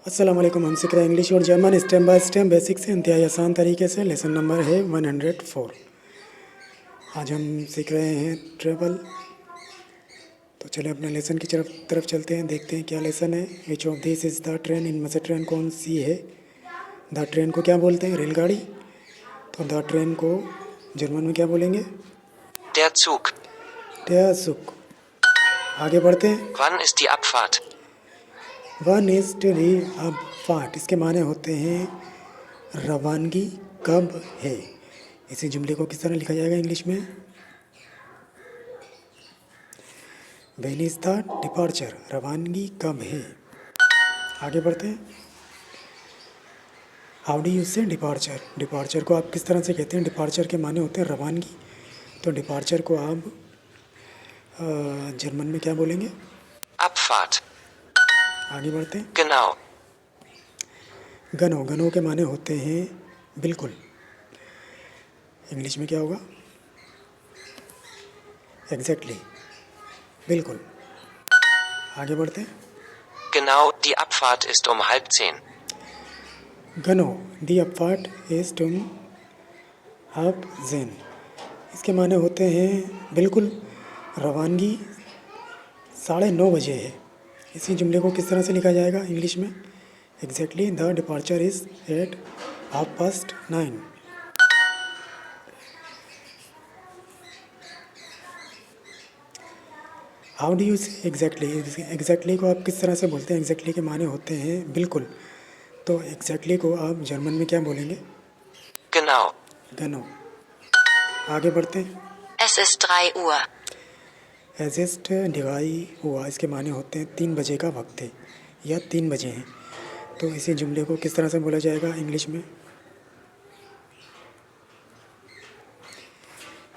अस्सलाम वालेकुम। हम सीख रहे हैं इंग्लिश और German step by step basic से इंतहाई आसान तरीके से। लेसन नंबर है 104। आज हम सीख रहे हैं ट्रेवल। तो चलिए अपने लेसन की तरफ चलते हैं, देखते हैं क्या लेसन है। Which of this is the train, इनमें से ट्रेन कौन सी है। द ट्रेन को क्या बोलते हैं? रेलगाड़ी। तो द ट्रेन को जर्मन में क्या बोलेंगे? Der Zug. Der Zug। आगे बढ़ते हैं। Wann ist die Abfahrt? वन इज दी अबफाट, इसके माने होते हैं रवानगी कब है। इसी जुमले को किस तरह लिखा जाएगा इंग्लिश में? व्हेन इज द डिपार्चर, रवानगी कब है। आगे बढ़ते हैं। हाउ डू यू से डिपार्चर, डिपार्चर को आप किस तरह से कहते हैं? डिपार्चर के माने होते हैं रवानगी। तो डिपार्चर को आप जर्मन में क्या बोलेंगे? Abfahrt. आगे बढ़ते हैं। Genau. गनो, गनो के माने होते हैं बिल्कुल। इंग्लिश में क्या होगा? एग्जैक्टली, बिल्कुल। आगे बढ़ते हैं। Genau, die Abfahrt ist um 9:30. गनो दी अपफाट इज टुम हब जेन, इसके माने होते हैं बिल्कुल रवानगी 9:30 बजे है। इसी जुमले को किस तरह से लिखा जाएगा इंग्लिश में? Exactly the departure is at 9:30। How do you say exactly, exactly को आप किस तरह से बोलते हैं? एग्जैक्टली के माने होते हैं बिल्कुल। तो एग्जैक्टली को आप जर्मन में क्या बोलेंगे? Genau. गनो। आगे बढ़ते हैं। Es ist 3 Uhr. Ageist Dibai हुआ, इसके माने होते हैं 3 बजे का वक्त है या 3 बजे हैं। तो इसी जुमले को किस तरह से बोला जाएगा इंग्लिश में?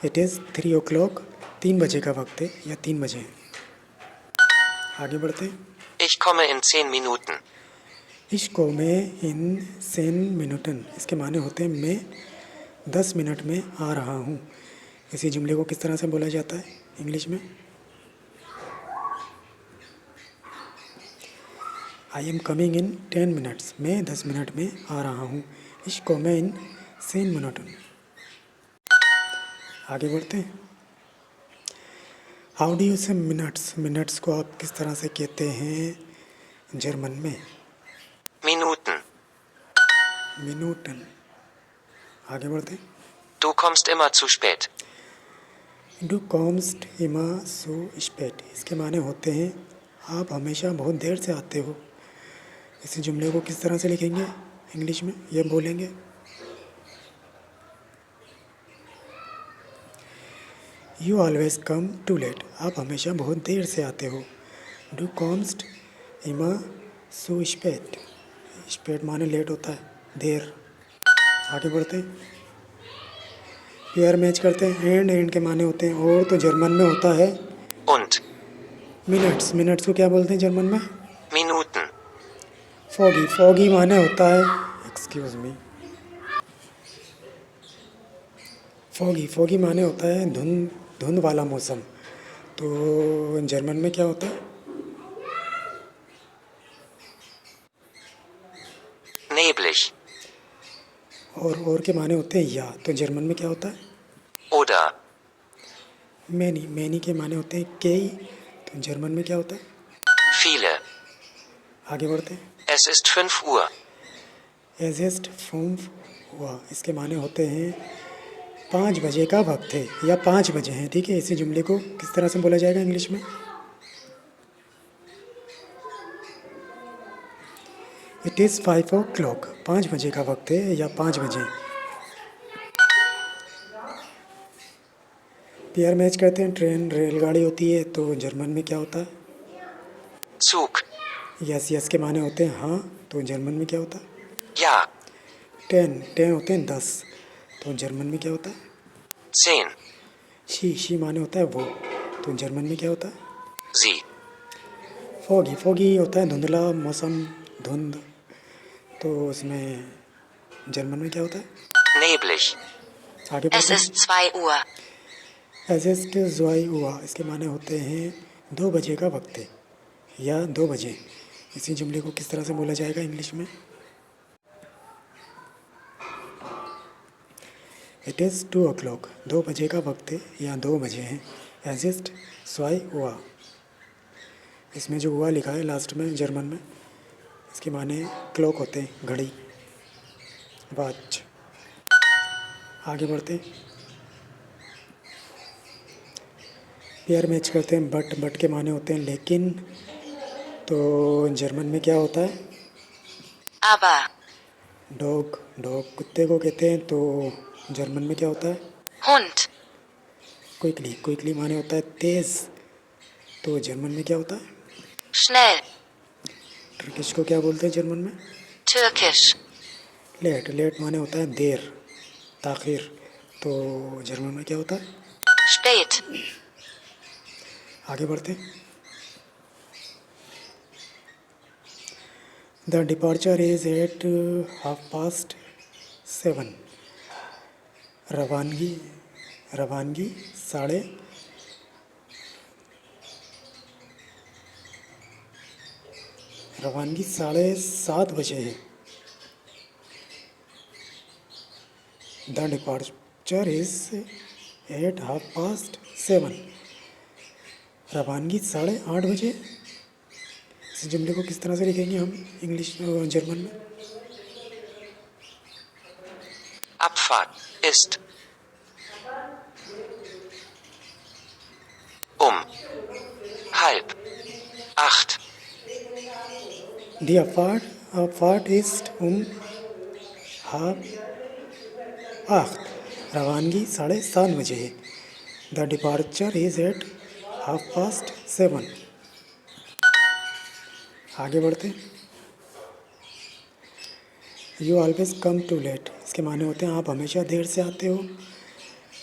इट इज़ 3 o'clock, 3 बजे का वक्त है या 3 बजे हैं। आगे बढ़ते हैं। Ich komme in 10 Minuten. इश्को में इन 10 मिनटन, इसके माने होते हैं मैं 10 मिनट में आ रहा हूँ। इसी जुमले को किस तरह से बोला जाता है इंग्लिश में? I am coming in 10 minutes, मैं 10 मिनट में आ रहा हूँ। इश्को में इन 10 मिनटन। आगे बढ़ते हैं। हाउ डू यू से मिनट्स, मिनट्स को आप किस तरह से कहते हैं जर्मन में? Minuten. मिनूटन। आगे बढ़ते हैं। Du kommst immer zu spät. डू कॉम्स्ट इमा सो स्पेट, इसके माने होते हैं आप हमेशा बहुत देर से आते हो। इसी जुमले को किस तरह से लिखेंगे इंग्लिश में? ये बोलेंगे you always come too late, आप हमेशा बहुत देर से आते हो। डू कॉम्स्ट इमा सो स्पेट, स्पेट माने लेट होता है, देर। आगे बढ़ते हैं। पेयर मैच करते हैं। एंड, एंड के माने होते हैं और, तो जर्मन में होता है Und. मिनट्स, मिनट्स को क्या बोलते हैं जर्मन में? Minuten. फॉगी, फॉगी माने होता है, एक्सक्यूज मी, फॉगी, फॉगी माने होता है धुंध, धुंध वाला मौसम। तो जर्मन में क्या होता है? Neblig. और के माने होते हैं या, तो जर्मन में क्या होता है? Oder. मैनी, मैनी के माने होते हैं कई, तो जर्मन में क्या होता है? Viele. आगे बढ़ते हैं। Es ist 5 Uhr. एजेस्ट फूम हुआ, इसके माने होते हैं 5 बजे का वक्त है या 5 बजे हैं। ठीक है, इसी जुमले को किस तरह से बोला जाएगा इंग्लिश में? इट इज़ 5 o'clock, 5 बजे का वक्त है या 5 बजे। पेयर मैच करते हैं। ट्रेन रेलगाड़ी होती है, तो जर्मन में क्या होता है? Zug. यस, यस के माने होते हैं हाँ, तो जर्मन में क्या होता है? Ja. 10, 10 होते हैं 10, तो जर्मन में क्या होता है? 10. शी माने होता है वो, तो जर्मन में क्या होता है? Sie. फॉगी, फॉगी होता है धुंधला मौसम, धुंध, तो उसमें जर्मन में क्या होता है? Neblig. आगे Es बढ़ते हैं। ist 2 Uhr. एजेस्ट ज़्वाई हुआ, इसके माने होते हैं 2 बजे का वक्त है या 2 बजे। इसी जुमले को किस तरह से बोला जाएगा इंग्लिश में? इट इज़ 2 o'clock, 2 बजे का वक्त है या 2 बजे हैं। एजिस्ट स्वाई हुआ, इसमें जो हुआ लिखा है लास्ट में जर्मन में, इसके माने क्लॉक होते हैं, घड़ी, वॉच। आगे बढ़ते हैं, पेयर मैच करते हैं। बट के माने होते हैं लेकिन, तो जर्मन में क्या होता है? Aber. डॉग कुत्ते को कहते हैं, तो जर्मन में क्या होता है? Hund. क्विकली माने होता है तेज़, तो जर्मन में क्या होता है? Schnell. टर्किश को क्या बोलते हैं जर्मन में? Türkisch. लेट माने होता है देर, ताख़िर, तो जर्मन में क्या होता है? Spät. आगे बढ़ते हैं। The departure is at 7:30। रवानगी 7:30 बजे है। The departure is at 7:30। रवानगी 8:30 बजे। इस जुमले को किस तरह से लिखेंगे हम इंग्लिश जर्मन में? Abfahrt ist 7:30. दी अफार्ट इस्ट 7:30। रवानगी 7:30 बजे है। The departure is at 7:30। आगे बढ़ते हैं। You always come too late, इसके माने होते हैं आप हमेशा देर से आते हो।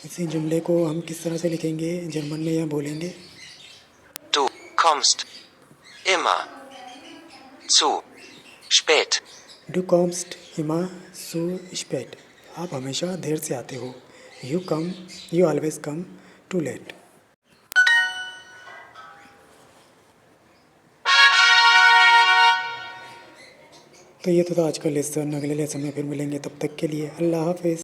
इसी जुमले को हम किस तरह से लिखेंगे जर्मन में या बोलेंगे? Du kommst immer zu spät. डू कॉम्स्ट इमा सू स्पेट, आप हमेशा देर से आते हो। You always come too late. तो ये तो था आज का लेसन। अगले लेसन में फिर मिलेंगे, तब तक के लिए अल्लाह हाफिज़।